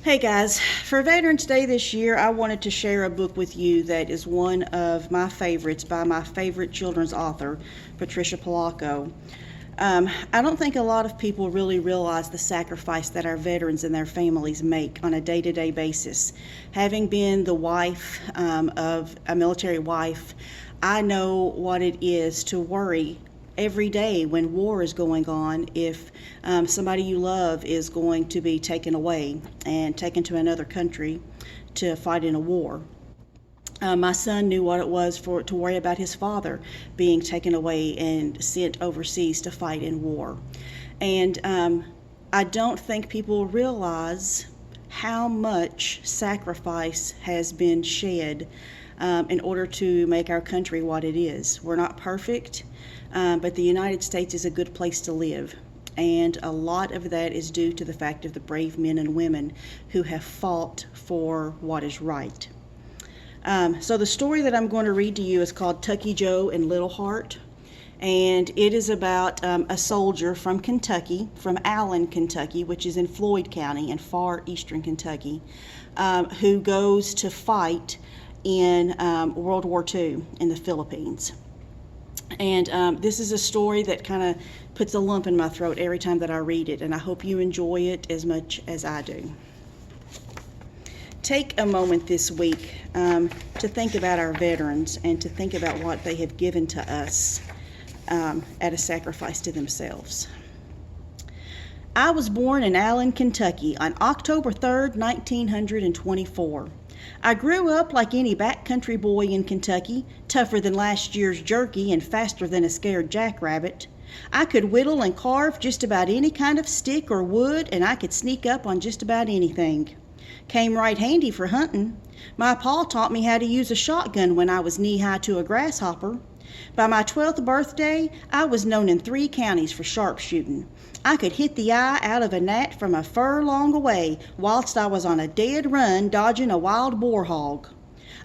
Hey guys, for Veterans Day this year, I wanted to share a book with you that is one of my favorites by my favorite children's author, Patricia Polacco. I don't think a lot of people really realize the sacrifice that our veterans and their families make on a day-to-day basis. Having been the wife of a military wife, I know what it is to worry every day when war is going on if somebody you love is going to be taken away and taken to another country to fight in a war. My son knew what it was to worry about his father being taken away and sent overseas to fight in war. And I don't think people realize how much sacrifice has been shed in order to make our country what it is. We're not perfect, but the United States is a good place to live. And a lot of that is due to the fact of the brave men and women who have fought for what is right. So the story that I'm going to read to you is called Tucky, Joe, and Little Heart. And it is about a soldier from Kentucky, from Allen, Kentucky, which is in Floyd County in far eastern Kentucky, who goes to fight in World War II in the Philippines. And this is a story that kind of puts a lump in my throat every time that I read it, and I hope you enjoy it as much as I do. Take a moment this week to think about our veterans and to think about what they have given to us at a sacrifice to themselves. I was born in Allen, Kentucky on October 3rd, 1924. I grew up like any backcountry boy in Kentucky, tougher than last year's jerky and faster than a scared jackrabbit. I could whittle and carve just about any kind of stick or wood, and I could sneak up on just about anything. Came right handy for hunting. My pa taught me how to use a shotgun when I was knee-high to a grasshopper. By my 12th birthday, I was known in 3 counties for sharpshooting. I could hit the eye out of a gnat from a furlong away whilst I was on a dead run dodging a wild boar hog.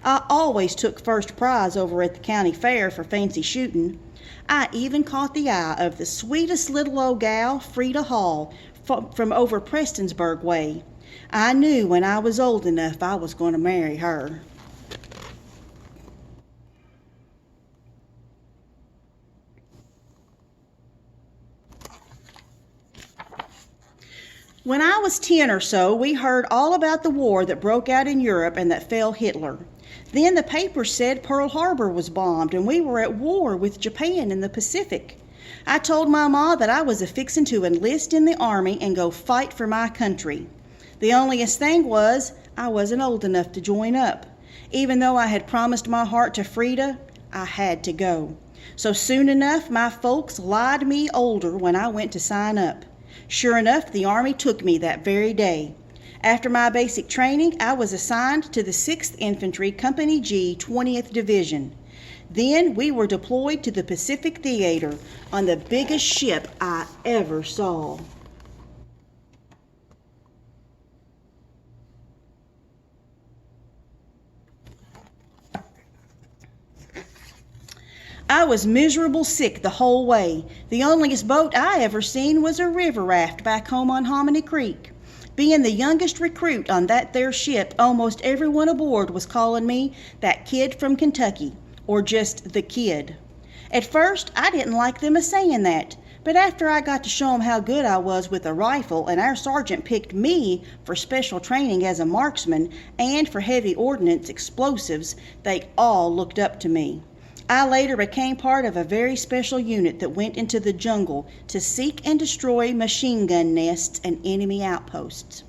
I always took first prize over at the county fair for fancy shooting. I even caught the eye of the sweetest little old gal, Frida Hall, from over Prestonsburg way. I knew when I was old enough I was going to marry her. When I was 10 or so, we heard all about the war that broke out in Europe and that fell Hitler. Then the papers said Pearl Harbor was bombed and we were at war with Japan in the Pacific. I told my ma that I was a-fixin' to enlist in the army and go fight for my country. The onlyest thing was, I wasn't old enough to join up. Even though I had promised my heart to Frida, I had to go. So soon enough, my folks lied me older when I went to sign up. Sure enough, the Army took me that very day. After my basic training, I was assigned to the 6th Infantry Company G, 20th Division. Then we were deployed to the Pacific Theater on the biggest ship I ever saw. I was miserable sick the whole way. The onlyest boat I ever seen was a river raft back home on Hominy Creek. Being the youngest recruit on that there ship, almost everyone aboard was calling me that kid from Kentucky, or just the kid. At first, I didn't like them a-saying that, but after I got to show 'em how good I was with a rifle and our sergeant picked me for special training as a marksman and for heavy ordnance explosives, they all looked up to me. I later became part of a very special unit that went into the jungle to seek and destroy machine gun nests and enemy outposts.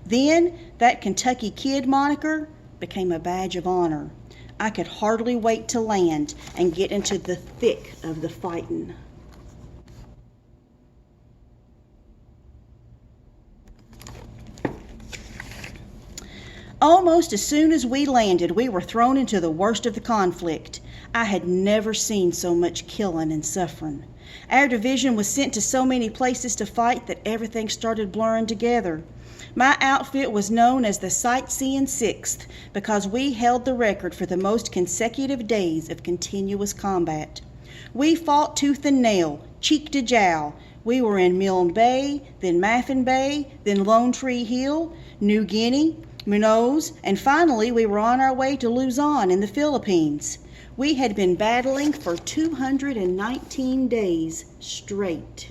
Then, that Kentucky Kid moniker became a badge of honor. I could hardly wait to land and get into the thick of the fighting. Almost as soon as we landed, we were thrown into the worst of the conflict. I had never seen so much killing and suffering. Our division was sent to so many places to fight that everything started blurring together. My outfit was known as the Sightseeing Sixth because we held the record for the most consecutive days of continuous combat. We fought tooth and nail, cheek to jowl. We were in Milne Bay, then Maffin Bay, then Lone Tree Hill, New Guinea, Munoz, and finally we were on our way to Luzon in the Philippines. We had been battling for 219 days straight.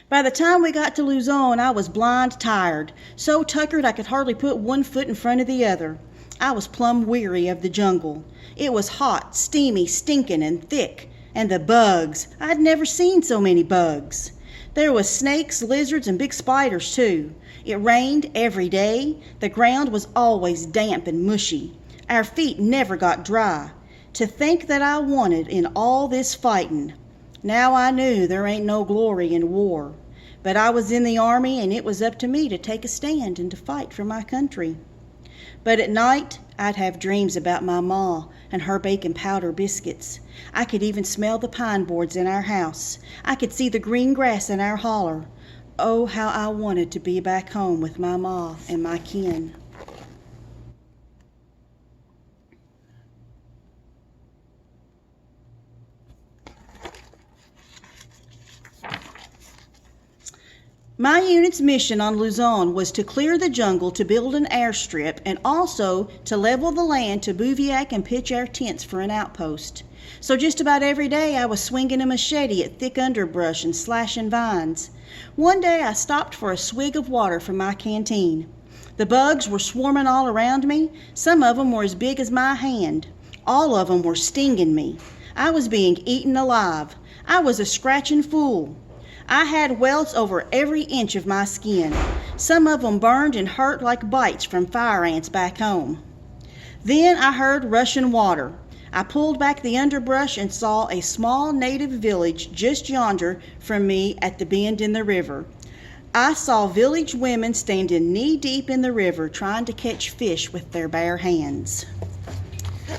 By the time we got to Luzon, I was blind tired, so tuckered I could hardly put one foot in front of the other. I was plumb weary of the jungle. It was hot, steamy, stinking, and thick. And the bugs. I'd never seen so many bugs. There was snakes, lizards, and big spiders, too. It rained every day. The ground was always damp and mushy. Our feet never got dry. To think that I wanted in all this fighting. Now I knew there ain't no glory in war. But I was in the army, and it was up to me to take a stand and to fight for my country. But at night, I'd have dreams about my ma and her baking powder biscuits. I could even smell the pine boards in our house. I could see the green grass in our holler. Oh, how I wanted to be back home with my ma and my kin. My unit's mission on Luzon was to clear the jungle to build an airstrip and also to level the land to bivouac and pitch our tents for an outpost. So just about every day I was swinging a machete at thick underbrush and slashing vines. One day I stopped for a swig of water from my canteen. The bugs were swarming all around me. Some of them were as big as my hand. All of them were stinging me. I was being eaten alive. I was a scratching fool. I had welts over every inch of my skin. Some of them burned and hurt like bites from fire ants back home. Then I heard rushing water. I pulled back the underbrush and saw a small native village just yonder from me at the bend in the river. I saw village women standing knee-deep in the river trying to catch fish with their bare hands.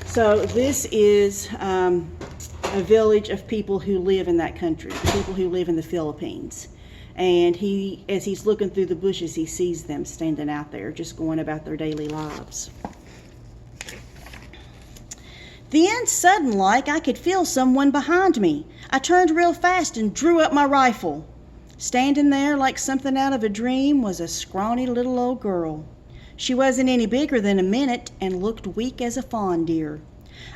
So this is a village of people who live in that country, people who live in the Philippines. And as he's looking through the bushes, he sees them standing out there, just going about their daily lives. Then, sudden-like, I could feel someone behind me. I turned real fast and drew up my rifle. Standing there like something out of a dream was a scrawny little old girl. She wasn't any bigger than a minute and looked weak as a fawn deer.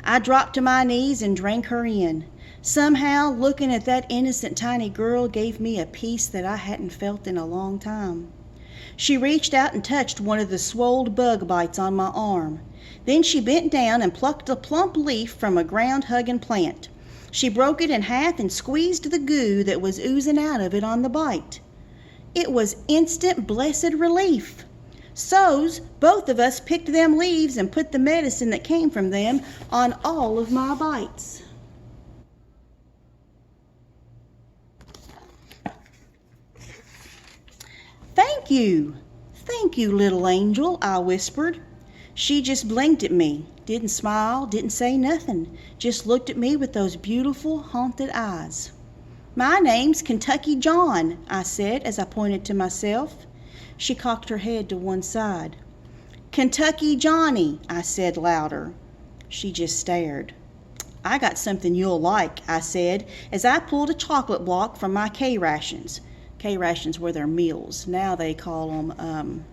I dropped to my knees and drank her in. Somehow, looking at that innocent tiny girl gave me a peace that I hadn't felt in a long time. She reached out and touched one of the swolled bug bites on my arm. Then she bent down and plucked a plump leaf from a ground-hugging plant. She broke it in half and squeezed the goo that was oozing out of it on the bite. It was instant blessed relief. So's both of us picked them leaves and put the medicine that came from them on all of my bites. Thank you, little angel, I whispered. She just blinked at me, didn't smile, didn't say nothing, just looked at me with those beautiful, haunted eyes. My name's Kentucky John, I said as I pointed to myself. She cocked her head to one side. Kentucky Johnny, I said louder. She just stared. I got something you'll like, I said, as I pulled a chocolate block from my K-rations. K-rations were their meals. Now they call them,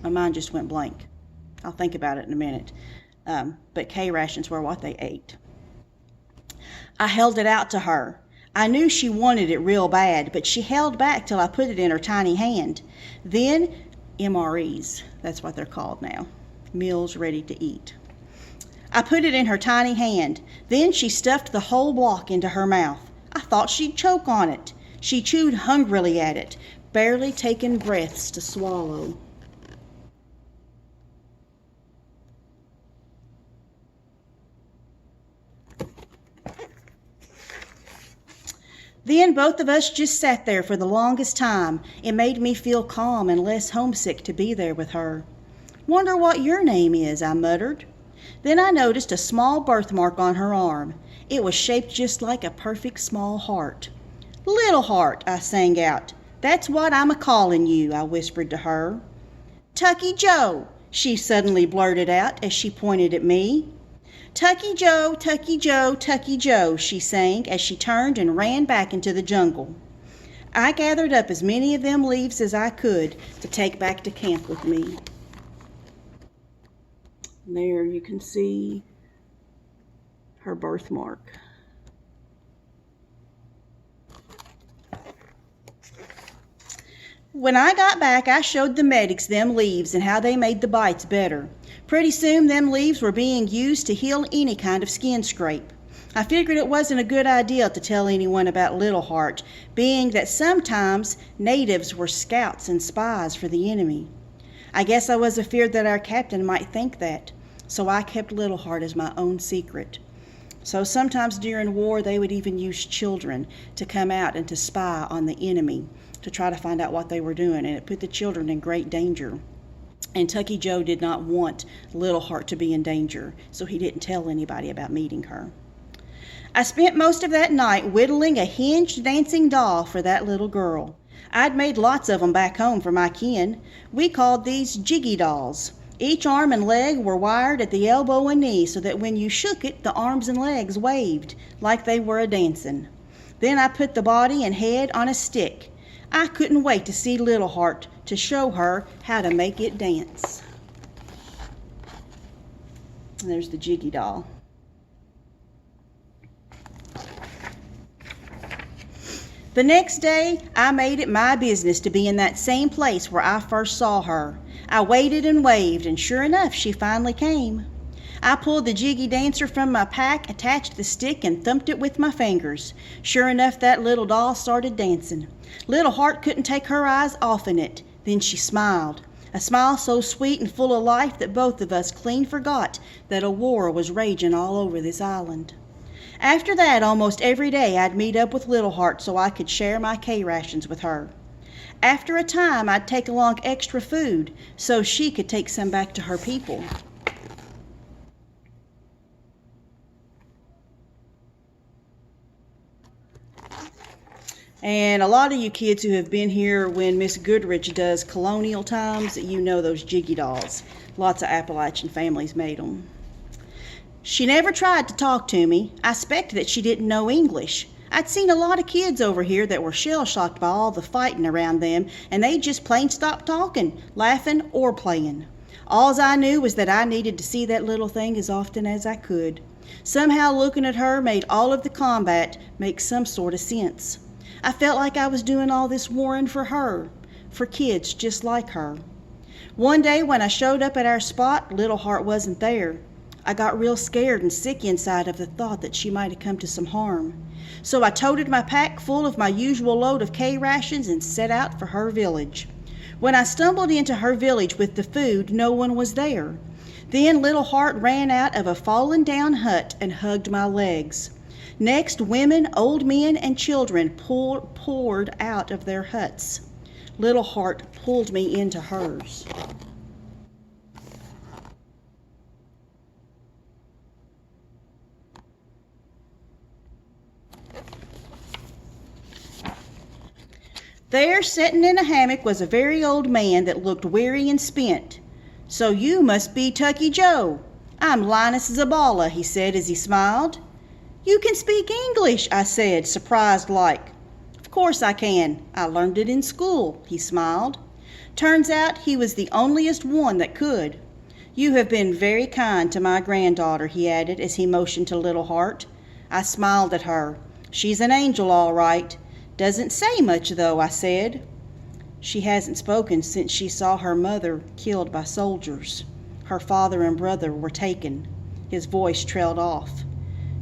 my mind just went blank. I'll think about it in a minute. But K-rations were what they ate. I held it out to her. I knew she wanted it real bad, but she held back till I put it in her tiny hand. Then, MREs, that's what they're called now, meals ready to eat. I put it in her tiny hand. Then she stuffed the whole block into her mouth. I thought she'd choke on it. She chewed hungrily at it, barely taking breaths to swallow. Then both of us just sat there for the longest time. It made me feel calm and less homesick to be there with her. Wonder what your name is, I muttered. Then I noticed a small birthmark on her arm. It was shaped just like a perfect small heart. Little Heart, I sang out. That's what I'm a-calling you, I whispered to her. Tucky Joe, she suddenly blurted out as she pointed at me. Tucky Joe, Tucky Joe, Tucky Joe, she sang as she turned and ran back into the jungle. I gathered up as many of them leaves as I could to take back to camp with me. There you can see her birthmark. When I got back, I showed the medics them leaves and how they made the bites better. Pretty soon, them leaves were being used to heal any kind of skin scrape. I figured it wasn't a good idea to tell anyone about Little Heart, being that sometimes natives were scouts and spies for the enemy. I guess I was afeard that our captain might think that, so I kept Little Heart as my own secret. So sometimes during war, they would even use children to come out and to spy on the enemy, to try to find out what they were doing, and it put the children in great danger. And Tucky Joe did not want Little Heart to be in danger, so he didn't tell anybody about meeting her. I spent most of that night whittling a hinged dancing doll for that little girl. I'd made lots of them back home for my kin. We called these jiggy dolls. Each arm and leg were wired at the elbow and knee so that when you shook it, the arms and legs waved like they were a dancing. Then I put the body and head on a stick. I couldn't wait to see Little Heart to show her how to make it dance. And there's the jiggy doll. The next day, I made it my business to be in that same place where I first saw her. I waited and waved, and sure enough, she finally came. I pulled the jiggy dancer from my pack, attached the stick, and thumped it with my fingers. Sure enough, that little doll started dancing. Little Heart couldn't take her eyes off in it. Then she smiled, a smile so sweet and full of life that both of us clean forgot that a war was raging all over this island. After that, almost every day I'd meet up with Little Heart so I could share my K-rations with her. After a time, I'd take along extra food so she could take some back to her people. And a lot of you kids who have been here when Miss Goodrich does colonial times, you know those jiggy dolls. Lots of Appalachian families made them. She never tried to talk to me. I suspected that she didn't know English. I'd seen a lot of kids over here that were shell-shocked by all the fighting around them, and they just plain stopped talking, laughing, or playing. All I knew was that I needed to see that little thing as often as I could. Somehow looking at her made all of the combat make some sort of sense. I felt like I was doing all this warring for her, for kids just like her. One day when I showed up at our spot, Little Heart wasn't there. I got real scared and sick inside of the thought that she might have come to some harm. So I toted my pack full of my usual load of K-rations and set out for her village. When I stumbled into her village with the food, no one was there. Then Little Heart ran out of a fallen down hut and hugged my legs. Next, women, old men, and children poured out of their huts. Little Heart pulled me into hers. There, sitting in a hammock, was a very old man that looked weary and spent. "So you must be Tucky Joe." "I'm Linus Zabala," he said as he smiled. "You can speak English," I said, surprised like. "Of course I can. I learned it in school," he smiled. Turns out he was the onlyest one that could. "You have been very kind to my granddaughter," he added as he motioned to Little Heart. I smiled at her. "She's an angel, all right. Doesn't say much, though," I said. "She hasn't spoken since she saw her mother killed by soldiers. Her father and brother were taken." His voice trailed off.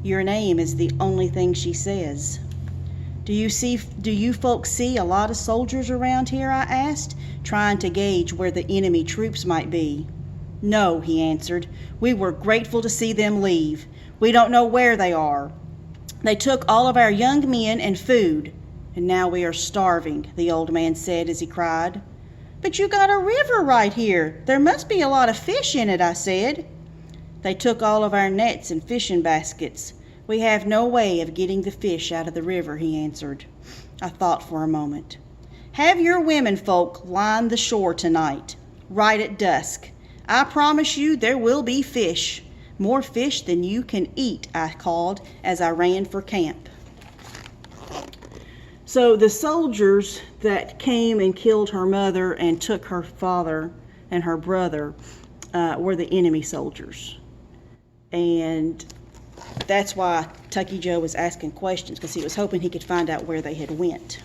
"Your name is the only thing she says." Do you folks see a lot of soldiers around here?" I asked, trying to gauge where the enemy troops might be. "No," he answered. "We were grateful to see them leave. We don't know where they are. They took all of our young men and food. And now we are starving," the old man said as he cried. "But you got a river right here. There must be a lot of fish in it," I said. "They took all of our nets and fishing baskets. We have no way of getting the fish out of the river," he answered. I thought for a moment. "Have your women folk line the shore tonight, right at dusk. I promise you there will be fish. More fish than you can eat, I called as I ran for camp. So the soldiers that came and killed her mother and took her father and her brother were the enemy soldiers. And that's why Tucky Joe was asking questions, because he was hoping he could find out where they had went.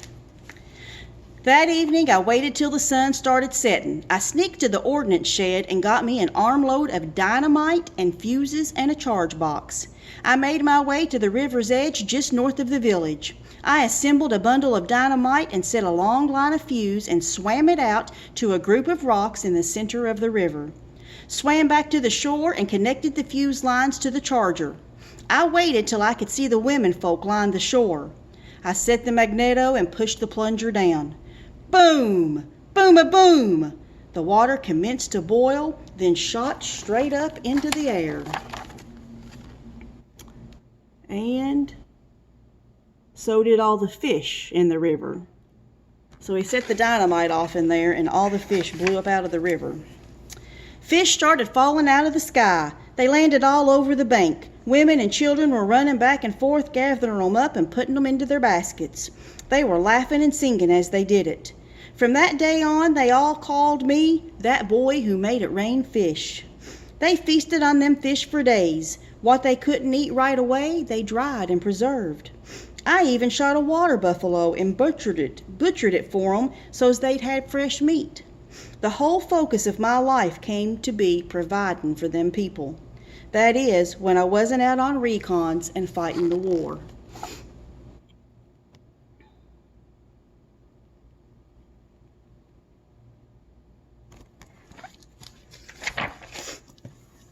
That evening, I waited till the sun started setting. I sneaked to the ordnance shed and got me an armload of dynamite and fuses and a charge box. I made my way to the river's edge just north of the village. I assembled a bundle of dynamite and set a long line of fuse and swam it out to a group of rocks in the center of the river. Swam back to the shore and connected the fuse lines to the charger. I waited till I could see the women folk line the shore. I set the magneto and pushed the plunger down. Boom! Boom-a-boom! The water commenced to boil, then shot straight up into the air. And so did all the fish in the river. So he set the dynamite off in there, and all the fish blew up out of the river. Fish started falling out of the sky. They landed all over the bank. Women and children were running back and forth, gathering them up and putting them into their baskets. They were laughing and singing as they did it. From that day on, they all called me that boy who made it rain fish. They feasted on them fish for days. What they couldn't eat right away, they dried and preserved. I even shot a water buffalo and butchered it for them so's they'd had fresh meat. The whole focus of my life came to be providing for them people. That is, when I wasn't out on recons and fighting the war.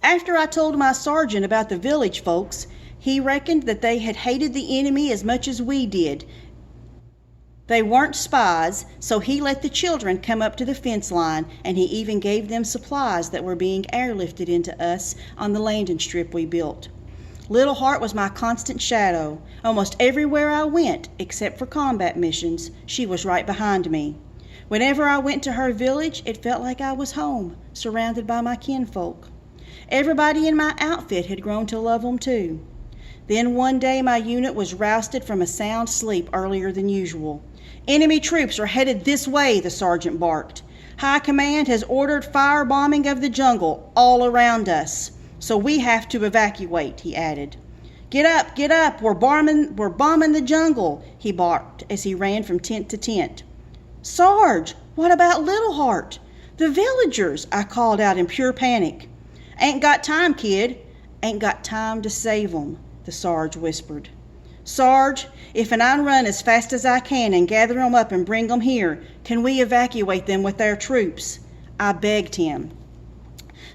After I told my sergeant about the village folks, he reckoned that they had hated the enemy as much as we did. They weren't spies, so he let the children come up to the fence line, and he even gave them supplies that were being airlifted into us on the landing strip we built. Little Heart was my constant shadow. Almost everywhere I went, except for combat missions, she was right behind me. Whenever I went to her village, it felt like I was home, surrounded by my kinfolk. Everybody in my outfit had grown to love them too. Then one day my unit was rousted from a sound sleep earlier than usual. Enemy troops are headed this way, the sergeant barked. High command has ordered firebombing of the jungle all around us, so we have to evacuate, he added. Get up, we're bombing the jungle, he barked as he ran from tent to tent. Sarge, what about Little Heart? The villagers, I called out in pure panic. Ain't got time, kid. Ain't got time to save 'em, the Sarge whispered. Sarge, if I run as fast as I can and gather 'em up and bring 'em here, can we evacuate them with our troops? I begged him.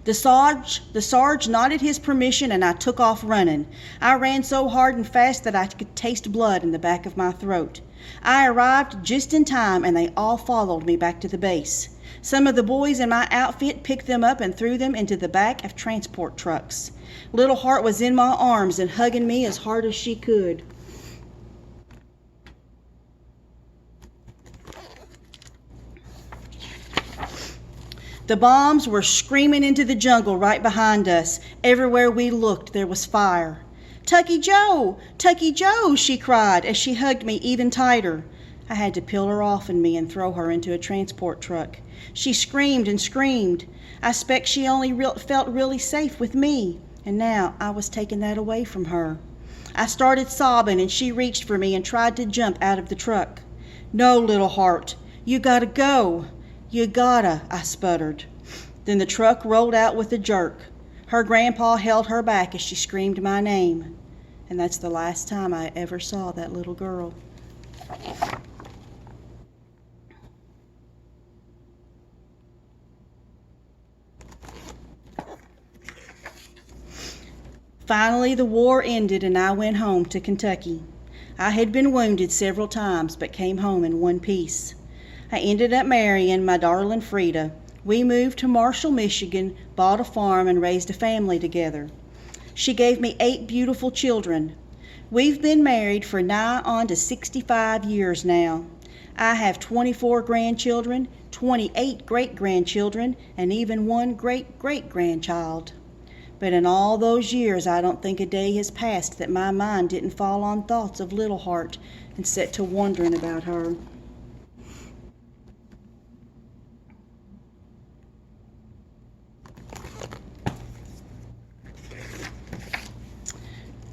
The Sarge nodded his permission, and I took off running. I ran so hard and fast that I could taste blood in the back of my throat. I arrived just in time, and they all followed me back to the base. Some of the boys in my outfit picked them up and threw them into the back of transport trucks. Little Heart was in my arms and hugging me as hard as she could. The bombs were screaming into the jungle right behind us. Everywhere we looked, there was fire. Tucky Joe! Tucky Joe! She cried as she hugged me even tighter. I had to peel her off me and throw her into a transport truck. She screamed and screamed. I expect she only felt really safe with me, and now I was taking that away from her. I started sobbing, and she reached for me and tried to jump out of the truck. No, Little Heart, you gotta go. You gotta, I sputtered. Then the truck rolled out with a jerk. Her grandpa held her back as she screamed my name. And that's the last time I ever saw that little girl. Finally, the war ended and I went home to Kentucky. I had been wounded several times but came home in one piece. I ended up marrying my darling Frida. We moved to Marshall, Michigan, bought a farm, and raised a family together. She gave me 8 beautiful children. We've been married for nigh on to 65 years now. I have 24 grandchildren, 28 great-grandchildren, and even one great-great-grandchild. But in all those years, I don't think a day has passed that my mind didn't fall on thoughts of Little Heart and set to wondering about her.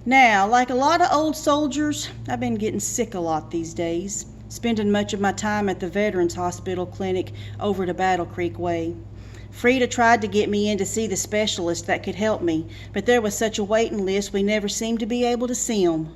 Now, like a lot of old soldiers, I've been getting sick a lot these days, spending much of my time at the Veterans Hospital clinic over to Battle Creek Way. Frida tried to get me in to see the specialist that could help me, but there was such a waiting list we never seemed to be able to see 'em.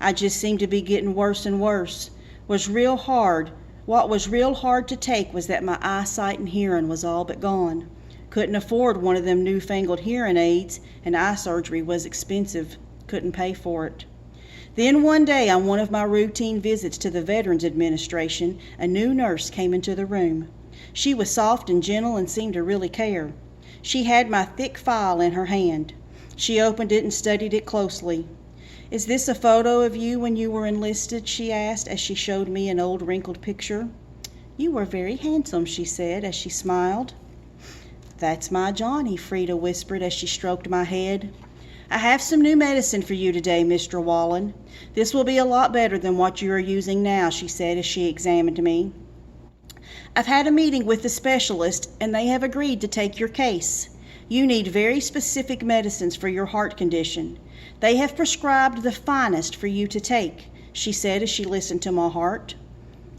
I just seemed to be getting worse and worse. What was real hard to take was that my eyesight and hearing was all but gone. Couldn't afford one of them newfangled hearing aids, and eye surgery was expensive. Couldn't pay for it. Then one day, on one of my routine visits to the Veterans Administration, a new nurse came into the room. She was soft and gentle and seemed to really care. She had my thick file in her hand. She opened it and studied it closely. "Is this a photo of you when you were enlisted?" she asked as she showed me an old wrinkled picture. "You were very handsome," she said as she smiled. "That's my Johnny," Frida whispered as she stroked my head. "I have some new medicine for you today, Mr. Wallen. This will be a lot better than what you are using now," she said as she examined me. "I've had a meeting with the specialist, and they have agreed to take your case. You need very specific medicines for your heart condition. They have prescribed the finest for you to take," she said as she listened to my heart.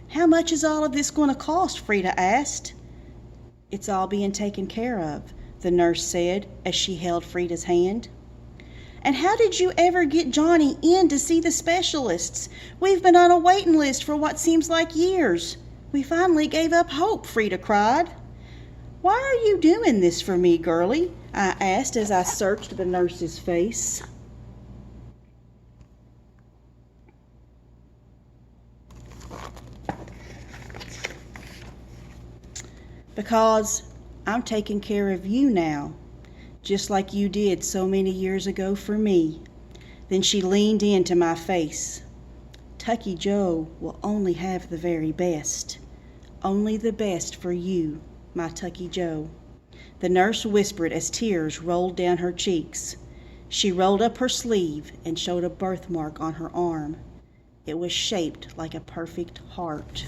"How much is all of this going to cost?" Frida asked. "It's all being taken care of," the nurse said as she held Frida's hand. "And how did you ever get Johnny in to see the specialists? We've been on a waiting list for what seems like years. We finally gave up hope," Frida cried. "Why are you doing this for me, girlie?" I asked as I searched the nurse's face. "Because I'm taking care of you now, just like you did so many years ago for me." Then she leaned into my face. "Tucky Joe will only have the very best. Only the best for you, my Tucky Joe," the nurse whispered as tears rolled down her cheeks. She rolled up her sleeve and showed a birthmark on her arm. It was shaped like a perfect heart.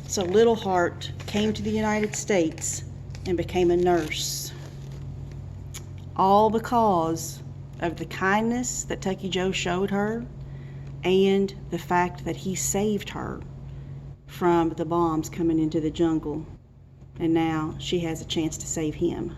So Little Heart came to the United States and became a nurse. All because of the kindness that Tucky Joe showed her and the fact that he saved her from the bombs coming into the jungle. And now she has a chance to save him.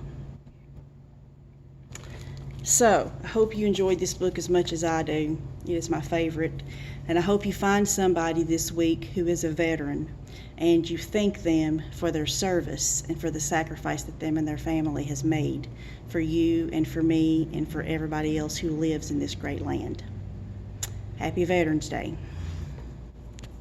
So, I hope you enjoyed this book as much as I do. It is my favorite. And I hope you find somebody this week who is a veteran and you thank them for their service and for the sacrifice that them and their family has made for you and for me and for everybody else who lives in this great land. Happy Veterans Day.